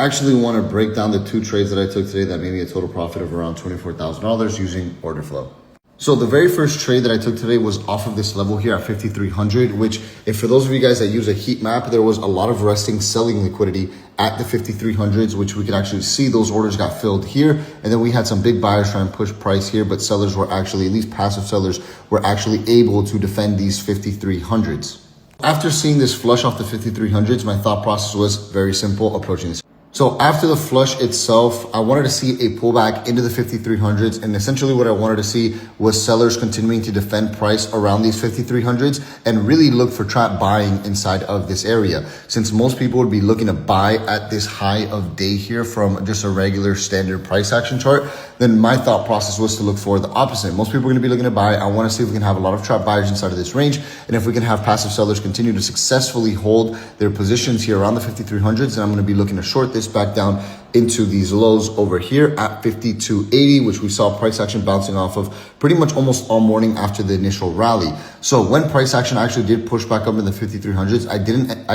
actually want to break down the two trades that I took today that made me a total profit of around $24,000 using order flow. So the very first trade that I took today was off of this level here at 5,300, which if for those of you guys that use a heat map, there was a lot of resting selling liquidity at the 5,300s, which we could actually see those orders got filled here. And then we had some big buyers trying to push price here, but sellers were actually, at least passive sellers, were actually able to defend these 5,300s. After seeing this flush off the 5,300s, my thought process was very simple approaching this. So after the flush itself, I wanted to see a pullback into the 5,300s. And essentially what I wanted to see was sellers continuing to defend price around these 5,300s and really look for trap buying inside of this area. Since most people would be looking to buy at this high of day here from just a regular standard price action chart, then my thought process was to look for the opposite. Most people are going to be looking to buy. I want to see if we can have a lot of trap buyers inside of this range. And if we can have passive sellers continue to successfully hold their positions here around the 5,300s, then I'm going to be looking to short this back down into these lows over here at 5,280, which we saw price action bouncing off of pretty much almost all morning after the initial rally. So when price action actually did push back up in the 5,300s, I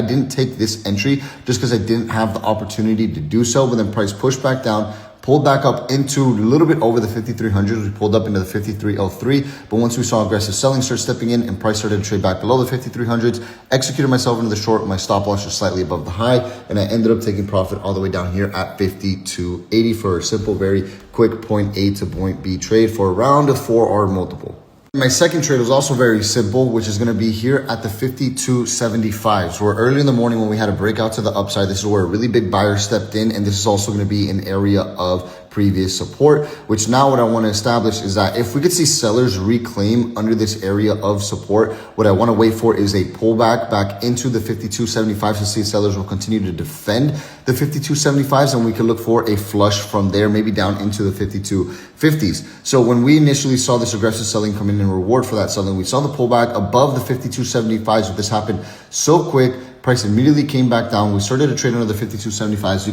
didn't take this entry just because I didn't have the opportunity to do so. But then price pushed back down, pulled back up into a little bit over the 5,300s. We pulled up into the 5,303. But once we saw aggressive selling start stepping in and price started to trade back below the 5,300s, executed myself into the short. My stop loss was slightly above the high, and I ended up taking profit all the way down here at 5,280 for a simple, very quick point A to point B trade for around a 4R multiple. My second trade was also very simple, which is going to be here at the 5,275. So we're early in the morning when we had a breakout to the upside. This is where a really big buyer stepped in, and this is also going to be an area of previous support, which now what I want to establish is that if we could see sellers reclaim under this area of support, what I want to wait for is a pullback back into the 5,275 to see sellers will continue to defend the 5,275s, and we could look for a flush from there, maybe down into the 5,250s. So when we initially saw this aggressive selling come in reward for that selling, we saw the pullback above the 5,275s. But this happened so quick, price immediately came back down. We started to trade under the 5,275s.